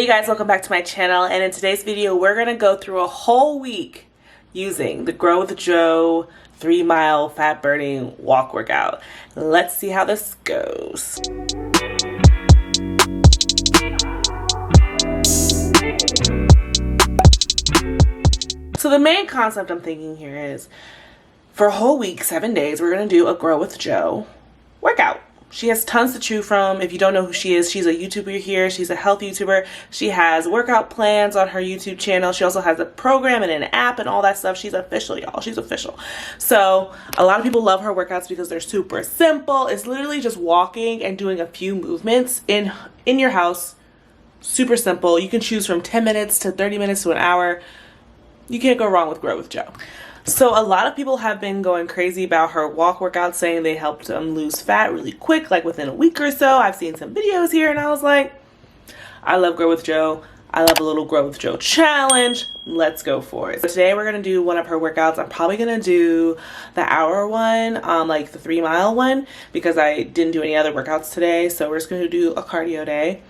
Hey guys, welcome back to my channel, and in today's video we're gonna go through a whole week using the Grow with Jo 3-mile fat burning walk workout. Let's see how this goes. So the main concept I'm thinking here is for a whole week, 7 days, we're gonna do a Grow with Jo workout. She has tons to choose from. If you don't know who she is, she's a YouTuber here. She's a health YouTuber. She has workout plans on her YouTube channel. She also has a program and an app and all that stuff. She's official, y'all. She's official. So a lot of people love her workouts because they're super simple. It's literally just walking and doing a few movements in your house. Super simple. You can choose from 10 minutes to 30 minutes to an hour. You can't go wrong with Grow with Jo. So a lot of people have been going crazy about her walk workouts, saying they helped them lose fat really quick, like within a week or so. I've seen some videos here and I was like, I love Grow with Jo. I love a little Grow with Jo challenge. Let's go for it. So today we're going to do one of her workouts. I'm probably going to do the hour one, like the 3-mile one, because I didn't do any other workouts today. So we're just going to do a cardio day.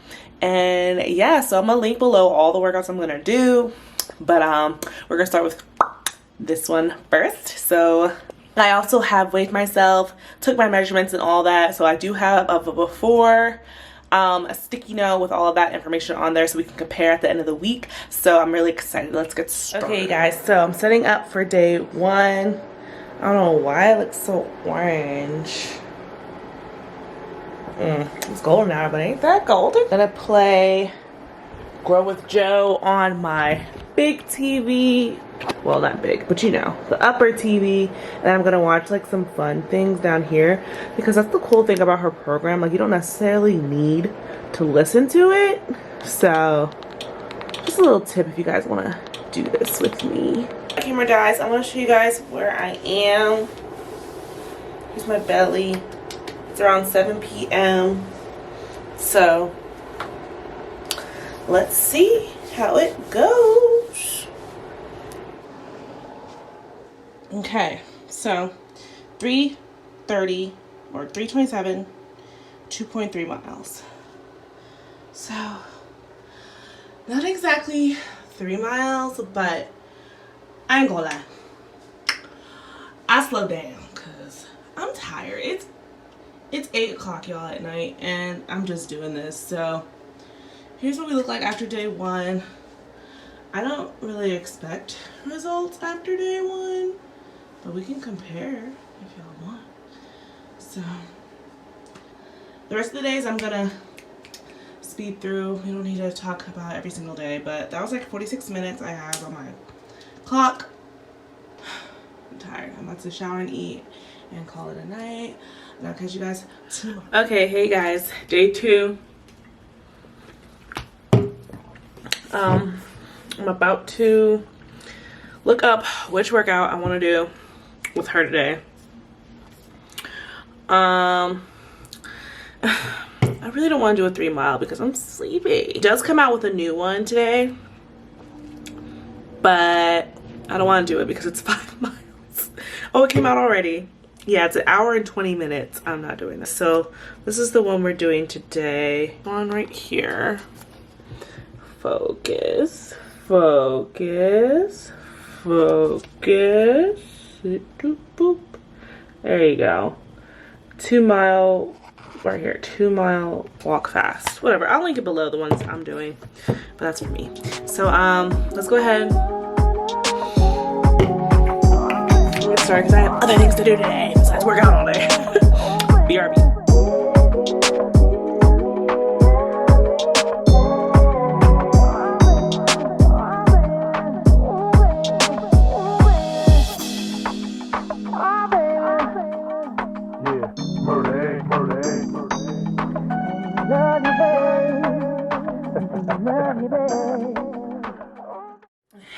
And yeah, so I'm going to link below all the workouts I'm going to do. But we're going to start with this one first. So I also have weighed myself, took my measurements and all that. So I do have a before, a sticky note with all of that information on there so we can compare at the end of the week. So I'm really excited. Let's get started. Okay guys, so I'm setting up for day one. I don't know why it looks so orange. It's golden now, but ain't that golden? I'm gonna play Grow with Jo on my big TV. Well, not big, but you know, the upper TV. And I'm gonna watch like some fun things down here, because that's the cool thing about her program. Like, you don't necessarily need to listen to it. So just a little tip if you guys want to do this with me. Camera guys, I want to show you guys where I am. Here's my belly. It's around 7 p.m. So let's see how it goes. Okay, so 3:30 or 3:27, 2.3 miles. So not exactly 3 miles, but I ain't gonna lie, I slowed down because I'm tired. It's 8 o'clock, y'all, at night, and I'm just doing this. So here's what we look like after day one. I don't really expect results after day one, but we can compare if y'all want. So the rest of the days I'm gonna speed through. We don't need to talk about every single day, but that was like 46 minutes I have on my clock. I'm tired. I'm about to shower and eat and call it a night. And I'll catch you guys tomorrow. Okay, hey guys, day two. I'm about to look up which workout I want to do with her today. I really don't want to do a 3-mile because I'm sleepy. It does come out with a new one today, but I don't want to do it because it's 5 miles. Oh, it came out already. Yeah, it's 1 hour and 20 minutes. I'm not doing this. So this is the one we're doing today. One right here. Focus, focus, focus. Boop. There you go. 2-mile, right here, 2-mile walk fast. Whatever, I'll link it below the ones I'm doing, but that's for me. So let's go ahead and get started because I have other things to do today besides work out all day. BRB.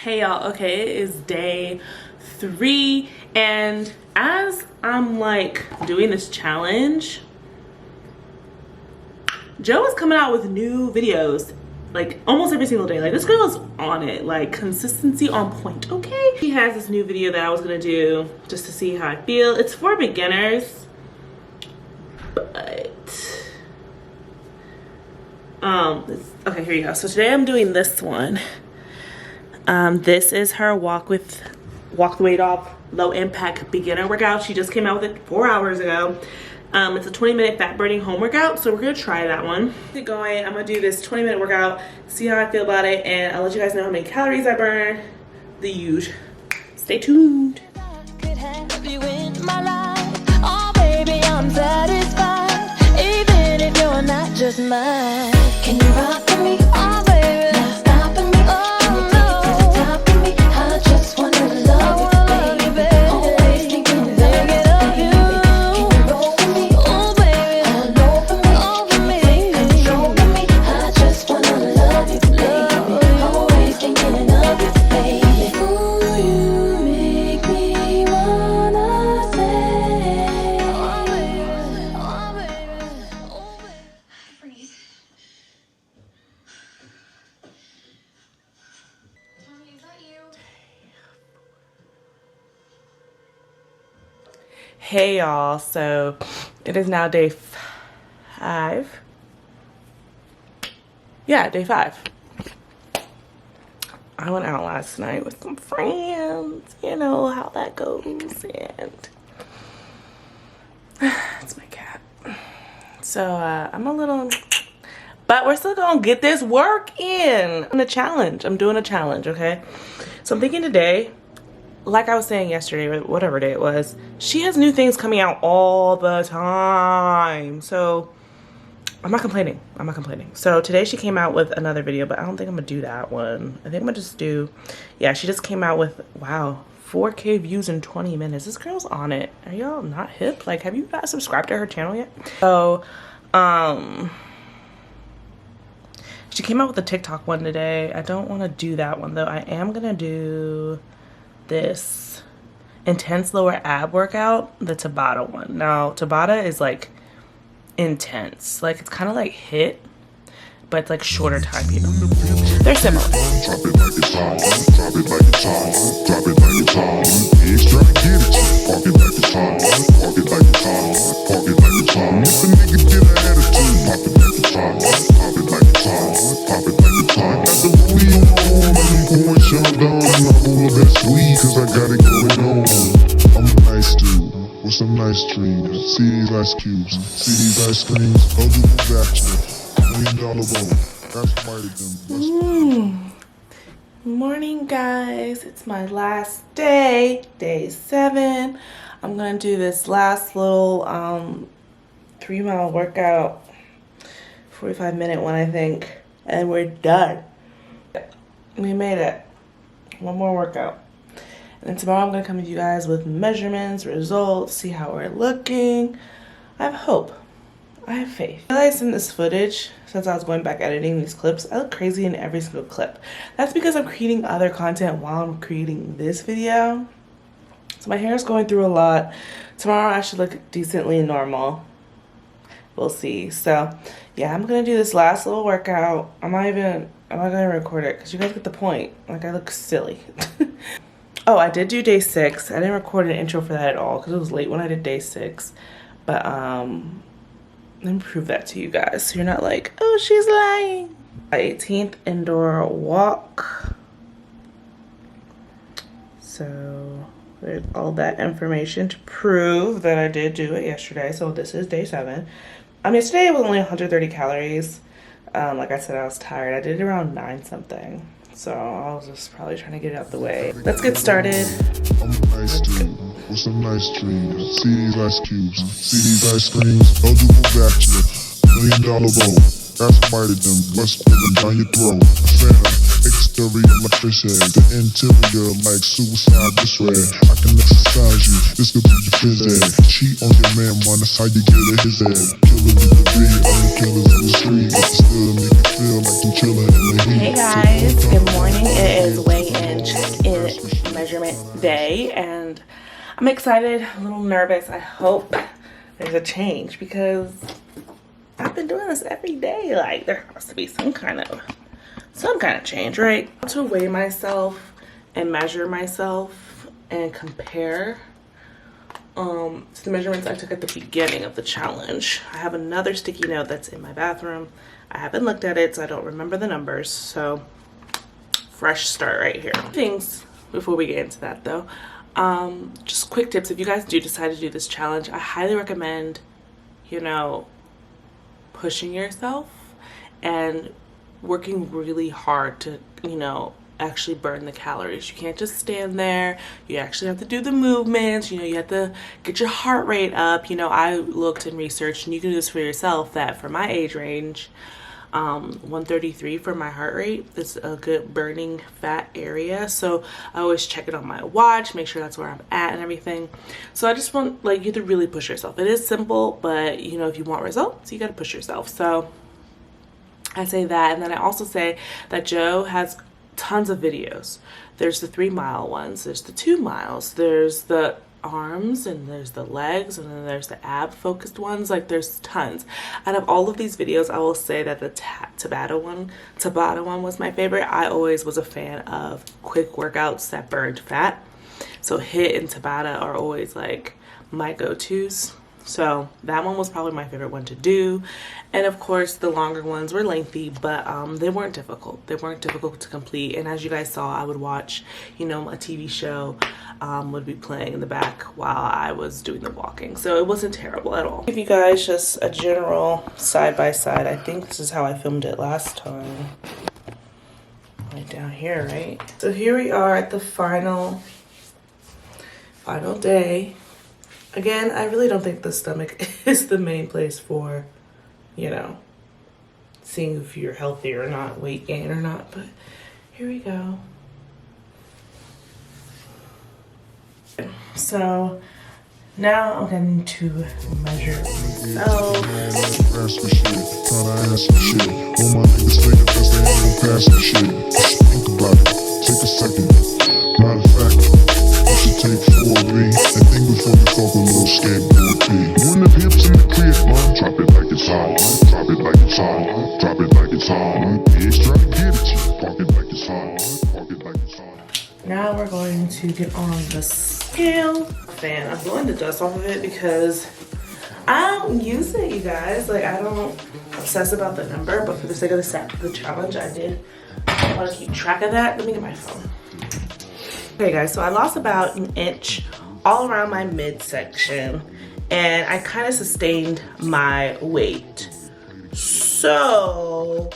Hey y'all, okay, it is day 3, and as I'm like doing this challenge, Jo is coming out with new videos like almost every single day. Like, this girl is on it, like consistency on point. Okay, she has this new video that I was gonna do just to see how I feel. It's for beginners, but Okay, here you go. So today I'm doing this one. This is her walk the weight off low impact beginner workout. She just came out with it 4 hours ago. It's a 20-minute fat burning home workout, so we're gonna try that one. Get going. I'm gonna do this 20-minute workout, see how I feel about it, and I'll let you guys know how many calories I burn. The huge. Stay tuned. Could have you in my life. Oh baby, I'm satisfied, even if you're not just mine. Can you rock with me? Oh baby, not stopping me. Oh no, take it to the top of me. I just wanna love you, baby. Always thinking of you. Can you roll with me? Oh baby, all over me. Take control of me. I just wanna love you, baby. Always thinking of you, baby. Ooh, you make me wanna say, oh baby, oh baby, oh baby. Breathe. Tommy, is that you? Hey y'all, so it is now day 5. Yeah, day 5. I went out last night with some friends, you know how that goes, and it's my cat. So I'm a little, but we're still gonna get this work in. I'm doing a challenge, okay? So I'm thinking today, like I was saying yesterday, or whatever day it was, she has new things coming out all the time. So I'm not complaining. So today she came out with another video, but I don't think I'm gonna do that one. I think I'm gonna just do, yeah, she just came out with, wow, 4K views in 20 minutes. This girl's on it. Are y'all not hip? Like, have you guys subscribed to her channel yet? So, she came out with a TikTok one today. I don't want to do that one though. I am gonna do this intense lower ab workout, the Tabata one. Now, Tabata is like intense. Like, it's kind of like HIIT, but it's like shorter time period. They're similar. Drop it like it's hot, drop it like it's hot, drop it like it's hot. He's trying to get it. Park it like it's hot, park it like it's hot, park it like it's hot. If a nigga get an attitude, pop it like it's hot, pop it like it's hot, pop it like it's hot. Got the rollie on my arm and I'm pouring shot down and I roll up that sweet cause I got it going on. I'm a nice dude with some nice dreams. See these ice cubes, see these ice creams. I'll do the bachelor, $1 million bowl. That's mighty them. Morning, guys. It's my last day, day 7. I'm gonna do this last little 3-mile workout, 45-minute one, I think, and we're done. We made it. One more workout. And then tomorrow I'm gonna come to you guys with measurements, results, see how we're looking. I have hope. I have faith. I realized in this footage, since I was going back editing these clips, I look crazy in every single clip. That's because I'm creating other content while I'm creating this video. So my hair is going through a lot. Tomorrow I should look decently normal. We'll see. So yeah, I'm gonna do this last little workout. I'm not gonna record it because you guys get the point. Like, I look silly. Oh, I did do day 6. I didn't record an intro for that at all because it was late when I did day 6. But let me prove that to you guys so you're not like, oh, she's lying. My 18th indoor walk. So there's all that information to prove that I did do it yesterday. So this is day 7. Yesterday it was only 130 calories. Like I said, I was tired. I did it around 9 something. So I was just probably trying to get it out the way. Let's get started. I'm a nice dude with some nice dreams. See these ice cubes, see these ice creams. I'll do a bachelor, $1 million bowl. That's mighty them, bust them down your throat. Phantom, exterior like fish egg, the interior like suicide this red. I can exercise you, this could be your phys ed. Cheat on your man, man, that's how you get a his head. Killer in the beat, I'm killers in the street. But still make you feel like you chillin' in the heat. Hey guys, good morning. It is weigh-in, check-in, measurement day, and I'm excited, a little nervous. I hope there's a change because I've been doing this every day. Like, there has to be some kind of change, right? To weigh myself and measure myself and compare to the measurements I took at the beginning of the challenge. I have another sticky note that's in my bathroom. I haven't looked at it, so I don't remember the numbers. So fresh start right here. Things before we get into that though. Just quick tips. If you guys do decide to do this challenge, I highly recommend, you know, pushing yourself and working really hard to, you know, actually burn the calories. You can't just stand there. You actually have to do the movements. You know, you have to get your heart rate up. You know, I looked and researched, and you can do this for yourself, that for my age range, 133 for my heart rate is a good burning fat area. So I always check it on my watch, make sure that's where I'm at and everything. So I just want, like, you to really push yourself. It is simple, but you know, if you want results, you got to push yourself. So I say that, and then I also say that Jo has tons of videos. There's the 3 mile ones, there's the 2 miles, there's the arms, and there's the legs, and then there's the ab focused ones. Like, there's tons. Out of all of these videos, I will say that the Tabata one was my favorite. I always was a fan of quick workouts that burned fat, so HIIT and Tabata are always like my go-tos. So that one was probably my favorite one to do. And of course the longer ones were lengthy, but they weren't difficult. They weren't difficult to complete. And as you guys saw, I would watch, you know, a TV show would be playing in the back while I was doing the walking. So it wasn't terrible at all. Give you guys just a general side by side. I think this is how I filmed it last time. Right down here, right? So here we are at the final day. Again, I really don't think the stomach is the main place for, you know, seeing if you're healthy or not, weight gain or not, but here we go. So now I'm going to measure myself. Think about it. Take a second. Matter of fact, you should take 4B and think before you fuck a little skateboard B. When the hips in the crib, drop it like it's hot. Drop it like it's hot. Drop it like it's hot. Pigs try to get at you. Park it like it's hot. Park it like it's hot. Now we're going to get on the scale. I'm blowing the dust off of it because I don't use it, you guys. Like, I don't obsess about the number, but for the sake of the challenge, I want to keep track of that. Let me get my phone. Okay guys, so I lost about an inch all around my midsection, and I kind of sustained my weight. So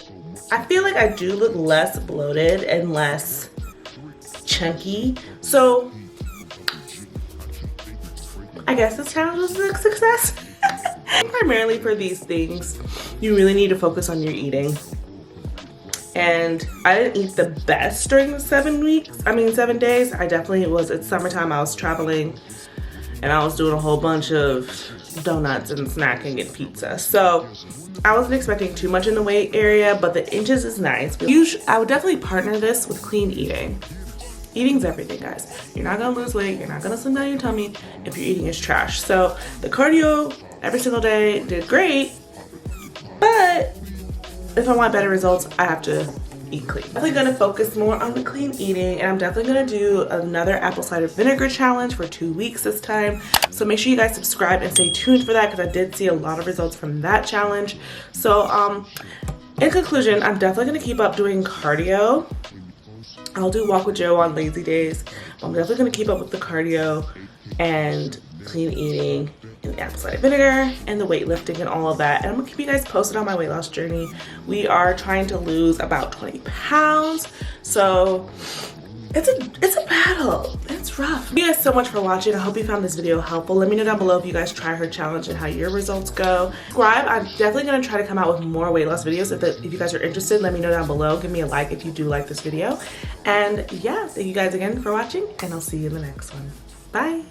I feel like I do look less bloated and less chunky. So I guess this challenge was a success. Primarily for these things, you really need to focus on your eating. And I didn't eat the best during the 7 days. I definitely it's summertime, I was traveling, and I was doing a whole bunch of donuts and snacking and pizza. So I wasn't expecting too much in the weight area, but the inches is nice. I would definitely partner this with clean eating. Eating's everything, guys. You're not gonna lose weight, you're not gonna slim down your tummy if your eating is trash. So the cardio every single day did great, but if I want better results, I have to eat clean. I'm definitely gonna focus more on the clean eating, and I'm definitely gonna do another apple cider vinegar challenge for 2 weeks this time. So make sure you guys subscribe and stay tuned for that, because I did see a lot of results from that challenge. So in conclusion, I'm definitely gonna keep up doing cardio. I'll do walk with Jo on lazy days. I'm definitely gonna keep up with the cardio and clean eating and apple cider vinegar and the weightlifting and all of that. And I'm gonna keep you guys posted on my weight loss journey. We are trying to lose about 20 pounds. So it's a battle. It's rough. Thank you guys so much for watching. I hope you found this video helpful. Let me know down below if you guys try her challenge and how your results go. Subscribe. I'm definitely gonna try to come out with more weight loss videos. If you guys are interested, let me know down below. Give me a like if you do like this video. And yeah, thank you guys again for watching, and I'll see you in the next one. Bye.